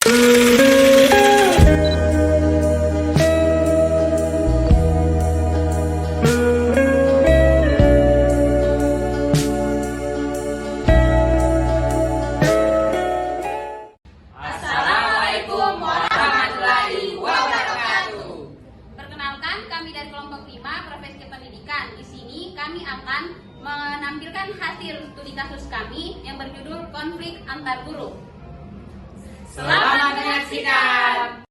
Assalamualaikum warahmatullahi wabarakatuh. Perkenalkan, kami dari kelompok 5 Profesi Pendidikan. Di sini kami akan menampilkan hasil studi kasus kami yang berjudul Konflik Antar Guru. Selamat menyaksikan.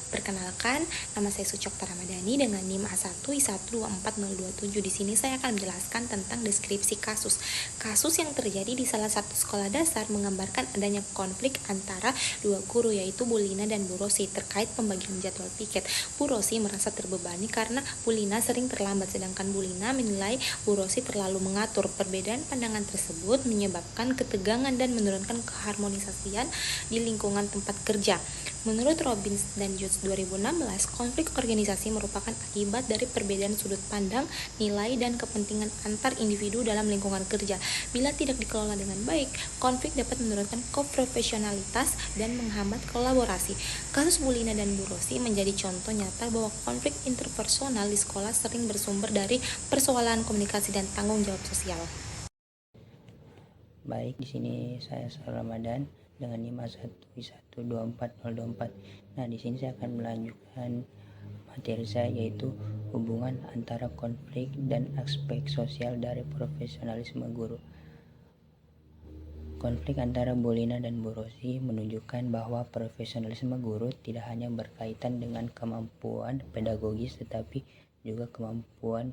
Perkenalkan, nama saya Sucokta Ramadhani dengan NIM A1I1240027. Di sini saya akan menjelaskan tentang deskripsi kasus. Kasus yang terjadi di salah satu sekolah dasar menggambarkan adanya konflik antara dua guru, yaitu Bu Lina dan Bu Rosi, terkait pembagian jadwal piket. Bu Rosi merasa terbebani karena Bu Lina sering terlambat, sedangkan Bu Lina menilai Bu Rosi terlalu mengatur. Perbedaan pandangan tersebut menyebabkan ketegangan dan menurunkan keharmonisasian di lingkungan tempat kerja. Menurut Robbins dan Judge 2016, konflik organisasi merupakan akibat dari perbedaan sudut pandang, nilai, dan kepentingan antar individu dalam lingkungan kerja. Bila tidak dikelola dengan baik, konflik dapat menurunkan profesionalitas dan menghambat kolaborasi. Kasus Bu Lina dan Bu Rosi menjadi contoh nyata bahwa konflik interpersonal di sekolah sering bersumber dari persoalan komunikasi dan tanggung jawab sosial. Baik, di sini saya Sarul Ramadan dengan NIM A1I1240024. Nah, di sini saya akan melanjutkan materi saya, yaitu hubungan antara konflik dan aspek sosial dari profesionalisme guru. Konflik antara Bu Lina dan Bu Rosi menunjukkan bahwa profesionalisme guru tidak hanya berkaitan dengan kemampuan pedagogis, tetapi juga kemampuan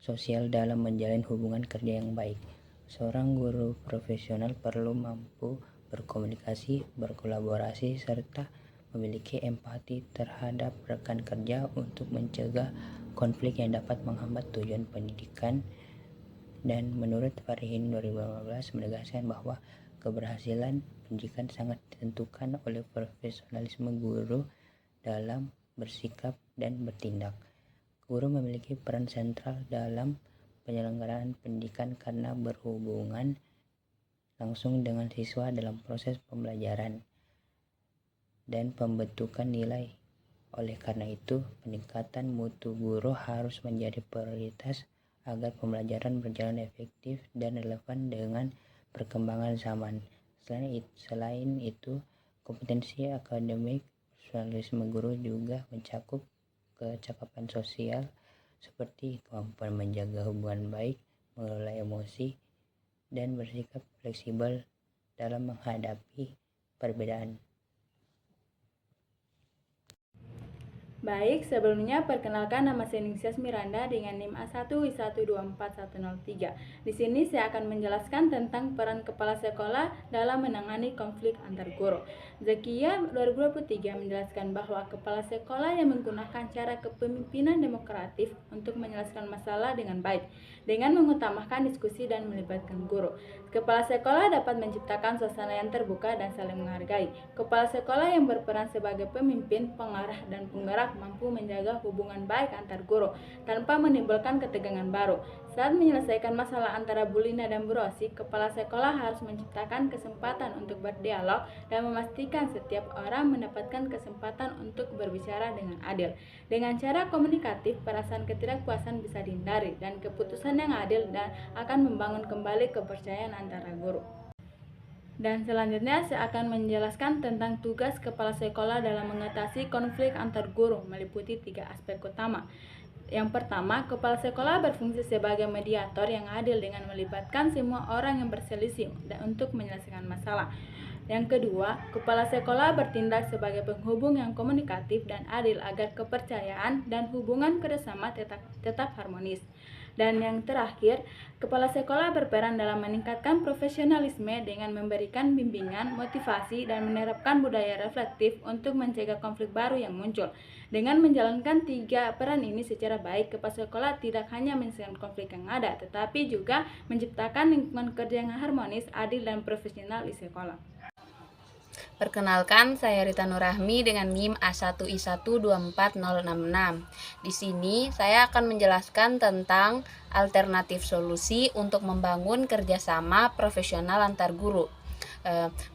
sosial dalam menjalin hubungan kerja yang baik. Seorang guru profesional perlu mampu berkomunikasi, berkolaborasi, serta memiliki empati terhadap rekan kerja untuk mencegah konflik yang dapat menghambat tujuan pendidikan. Dan menurut Farihin 2015 menegaskan bahwa keberhasilan pendidikan sangat ditentukan oleh profesionalisme guru dalam bersikap dan bertindak. Guru memiliki peran sentral dalam penyelenggaraan pendidikan karena berhubungan langsung dengan siswa dalam proses pembelajaran dan pembentukan nilai. Oleh karena itu, peningkatan mutu guru harus menjadi prioritas agar pembelajaran berjalan efektif dan relevan dengan perkembangan zaman. Selain itu, kompetensi akademik profesionalisme guru juga mencakup kecakapan sosial seperti kemampuan menjaga hubungan baik, mengelola emosi, dan bersikap fleksibel dalam menghadapi perbedaan. Baik, sebelumnya perkenalkan nama saya Ningsias Miranda dengan NIM A1I1240103. Di sini saya akan menjelaskan tentang peran kepala sekolah dalam menangani konflik antar guru. Zakia 2023 menjelaskan bahwa kepala sekolah yang menggunakan cara kepemimpinan demokratif untuk menyelesaikan masalah dengan baik, dengan mengutamakan diskusi dan melibatkan guru. Kepala sekolah dapat menciptakan suasana yang terbuka dan saling menghargai. Kepala sekolah yang berperan sebagai pemimpin, pengarah, dan penggerak mampu menjaga hubungan baik antar guru tanpa menimbulkan ketegangan baru. Saat menyelesaikan masalah antara Bu Lina dan Bu Rosi, kepala sekolah harus menciptakan kesempatan untuk berdialog dan memastikan setiap orang mendapatkan kesempatan untuk berbicara dengan adil. Dengan cara komunikatif, perasaan ketidakpuasan bisa dihindari dan keputusan yang adil dan akan membangun kembali kepercayaan antara guru. Dan selanjutnya saya akan menjelaskan tentang tugas kepala sekolah dalam mengatasi konflik antar guru, meliputi 3 aspek utama. Yang pertama, kepala sekolah berfungsi sebagai mediator yang adil dengan melibatkan semua orang yang berselisih untuk menyelesaikan masalah. Yang kedua, kepala sekolah bertindak sebagai penghubung yang komunikatif dan adil agar kepercayaan dan hubungan kerjasama tetap harmonis. Dan yang terakhir, kepala sekolah berperan dalam meningkatkan profesionalisme dengan memberikan bimbingan, motivasi, dan menerapkan budaya reflektif untuk mencegah konflik baru yang muncul. Dengan menjalankan 3 peran ini secara baik, kepala sekolah tidak hanya menyelesaikan konflik yang ada, tetapi juga menciptakan lingkungan kerja yang harmonis, adil, dan profesional di sekolah. Perkenalkan, saya Rita Nurahmi dengan NIM A1I124066. Di sini saya akan menjelaskan tentang alternatif solusi untuk membangun kerjasama profesional antar guru.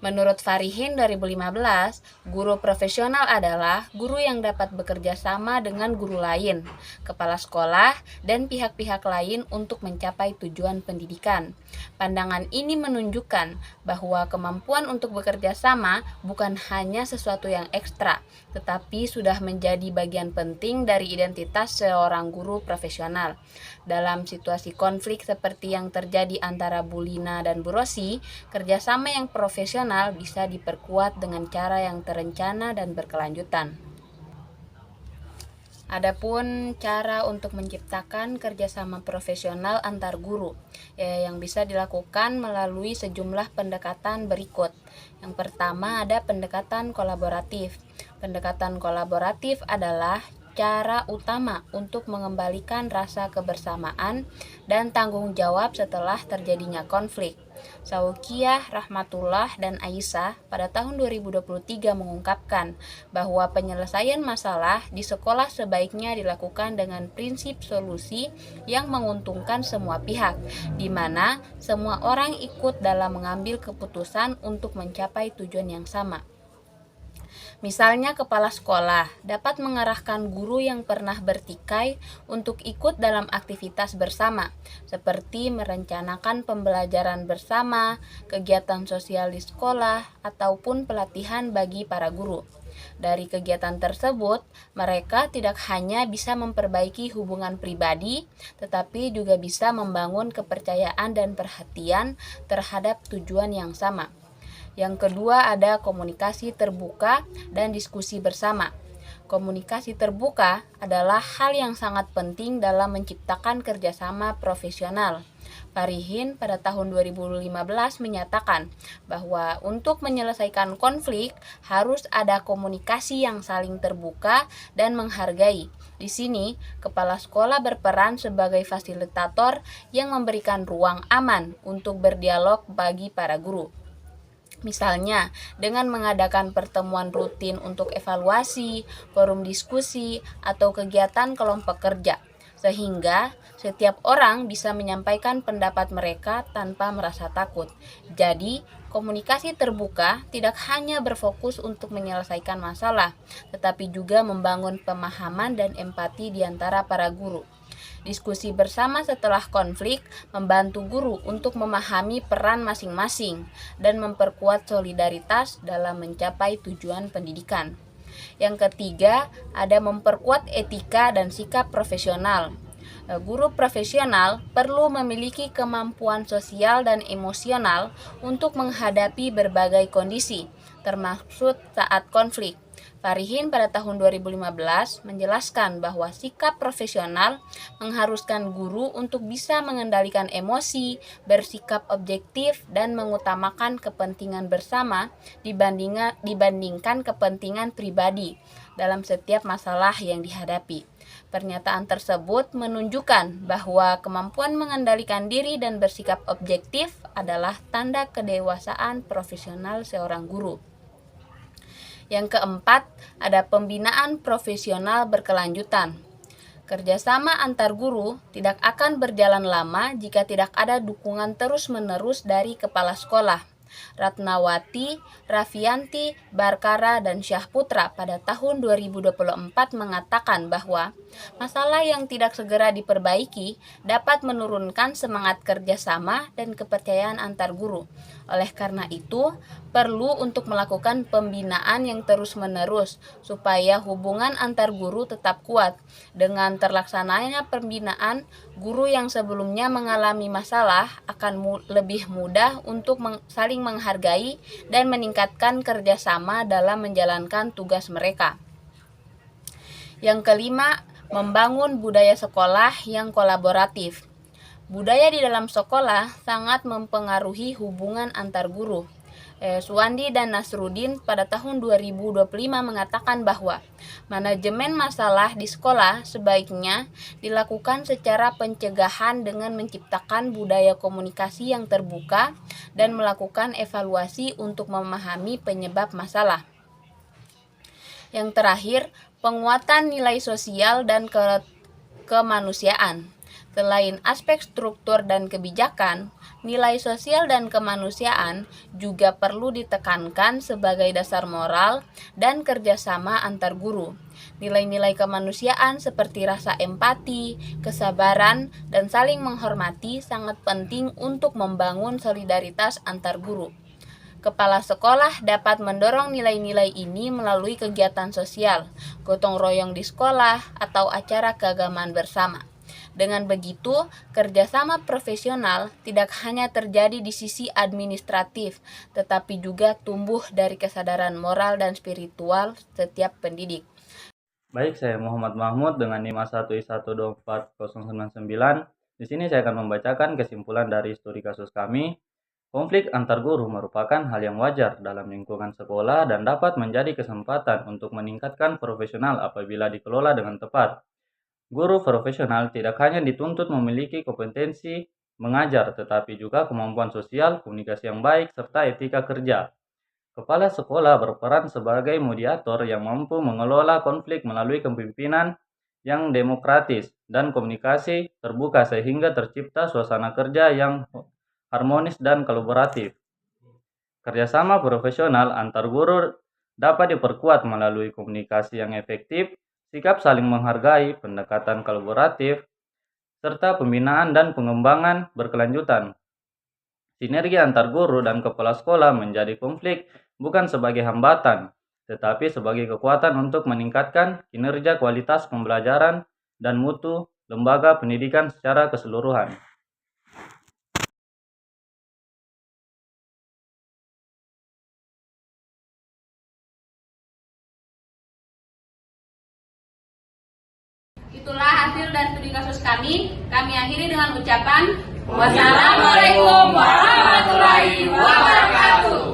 Menurut Farihin 2015, guru profesional adalah guru yang dapat bekerja sama dengan guru lain, kepala sekolah, dan pihak-pihak lain untuk mencapai tujuan pendidikan. Pandangan ini menunjukkan bahwa kemampuan untuk bekerja sama bukan hanya sesuatu yang ekstra, tetapi sudah menjadi bagian penting dari identitas seorang guru profesional. Dalam situasi konflik seperti yang terjadi antara Bu Lina dan Bu Rosi, kerjasama yang profesional bisa diperkuat dengan cara yang terencana dan berkelanjutan. Adapun cara untuk menciptakan kerjasama profesional antar guru yang bisa dilakukan melalui sejumlah pendekatan berikut. Yang pertama ada pendekatan kolaboratif. Pendekatan kolaboratif adalah cara utama untuk mengembalikan rasa kebersamaan dan tanggung jawab setelah terjadinya konflik. Saukiah, Rahmatullah, dan Aisyah pada tahun 2023 mengungkapkan bahwa penyelesaian masalah di sekolah sebaiknya dilakukan dengan prinsip solusi yang menguntungkan semua pihak, di mana semua orang ikut dalam mengambil keputusan untuk mencapai tujuan yang sama. Misalnya kepala sekolah dapat mengarahkan guru yang pernah bertikai untuk ikut dalam aktivitas bersama, seperti merencanakan pembelajaran bersama, kegiatan sosial di sekolah, ataupun pelatihan bagi para guru. Dari kegiatan tersebut, mereka tidak hanya bisa memperbaiki hubungan pribadi, tetapi juga bisa membangun kepercayaan dan perhatian terhadap tujuan yang sama. Yang kedua ada komunikasi terbuka dan diskusi bersama. Komunikasi terbuka adalah hal yang sangat penting dalam menciptakan kerjasama profesional. Farihin pada tahun 2015 menyatakan bahwa untuk menyelesaikan konflik harus ada komunikasi yang saling terbuka dan menghargai. Di sini, kepala sekolah berperan sebagai fasilitator yang memberikan ruang aman untuk berdialog bagi para guru. Misalnya, dengan mengadakan pertemuan rutin untuk evaluasi, forum diskusi, atau kegiatan kelompok kerja, sehingga setiap orang bisa menyampaikan pendapat mereka tanpa merasa takut. Jadi, komunikasi terbuka tidak hanya berfokus untuk menyelesaikan masalah, tetapi juga membangun pemahaman dan empati di antara para guru. Diskusi bersama setelah konflik membantu guru untuk memahami peran masing-masing dan memperkuat solidaritas dalam mencapai tujuan pendidikan. Yang ketiga, ada memperkuat etika dan sikap profesional. Guru profesional perlu memiliki kemampuan sosial dan emosional untuk menghadapi berbagai kondisi, termasuk saat konflik. Farihin pada tahun 2015 menjelaskan bahwa sikap profesional mengharuskan guru untuk bisa mengendalikan emosi, bersikap objektif, dan mengutamakan kepentingan bersama dibandingkan kepentingan pribadi dalam setiap masalah yang dihadapi. Pernyataan tersebut menunjukkan bahwa kemampuan mengendalikan diri dan bersikap objektif adalah tanda kedewasaan profesional seorang guru. Yang keempat, ada pembinaan profesional berkelanjutan. Kerjasama antar guru tidak akan berjalan lama jika tidak ada dukungan terus-menerus dari kepala sekolah. Ratnawati, Raffianti, Barkara, dan Syahputra pada tahun 2024 mengatakan bahwa masalah yang tidak segera diperbaiki dapat menurunkan semangat kerjasama dan kepercayaan antar guru. Oleh karena itu, perlu untuk melakukan pembinaan yang terus-menerus supaya hubungan antar guru tetap kuat. Dengan terlaksananya pembinaan, guru yang sebelumnya mengalami masalah akan lebih mudah untuk saling menghargai dan meningkatkan kerjasama dalam menjalankan tugas mereka. Yang kelima, membangun budaya sekolah yang kolaboratif. Budaya di dalam sekolah sangat mempengaruhi hubungan antar guru. Suwandi dan Nasruddin pada tahun 2025 mengatakan bahwa manajemen masalah di sekolah sebaiknya dilakukan secara pencegahan dengan menciptakan budaya komunikasi yang terbuka dan melakukan evaluasi untuk memahami penyebab masalah. Yang terakhir, penguatan nilai sosial dan kemanusiaan. Selain aspek struktur dan kebijakan, nilai sosial dan kemanusiaan juga perlu ditekankan sebagai dasar moral dan kerjasama antar guru. Nilai-nilai kemanusiaan seperti rasa empati, kesabaran, dan saling menghormati sangat penting untuk membangun solidaritas antar guru. Kepala sekolah dapat mendorong nilai-nilai ini melalui kegiatan sosial, gotong royong di sekolah, atau acara keagamaan bersama. Dengan begitu, kerjasama profesional tidak hanya terjadi di sisi administratif, tetapi juga tumbuh dari kesadaran moral dan spiritual setiap pendidik. Baik, saya Muhammad Mahmud dengan NIM A1I1240099. Di sini saya akan membacakan kesimpulan dari studi kasus kami. Konflik antar guru merupakan hal yang wajar dalam lingkungan sekolah dan dapat menjadi kesempatan untuk meningkatkan profesional apabila dikelola dengan tepat. Guru profesional tidak hanya dituntut memiliki kompetensi mengajar, tetapi juga kemampuan sosial, komunikasi yang baik, serta etika kerja. Kepala sekolah berperan sebagai mediator yang mampu mengelola konflik melalui kepemimpinan yang demokratis dan komunikasi terbuka sehingga tercipta suasana kerja yang harmonis dan kolaboratif. Kerjasama profesional antar guru dapat diperkuat melalui komunikasi yang efektif, sikap saling menghargai, pendekatan kolaboratif, serta pembinaan dan pengembangan berkelanjutan. Sinergi antar guru dan kepala sekolah menjadi konflik bukan sebagai hambatan, tetapi sebagai kekuatan untuk meningkatkan kinerja kualitas pembelajaran dan mutu lembaga pendidikan secara keseluruhan. Itulah hasil dari studi kasus kami. Kami akhiri dengan ucapan wassalamualaikum warahmatullahi wabarakatuh.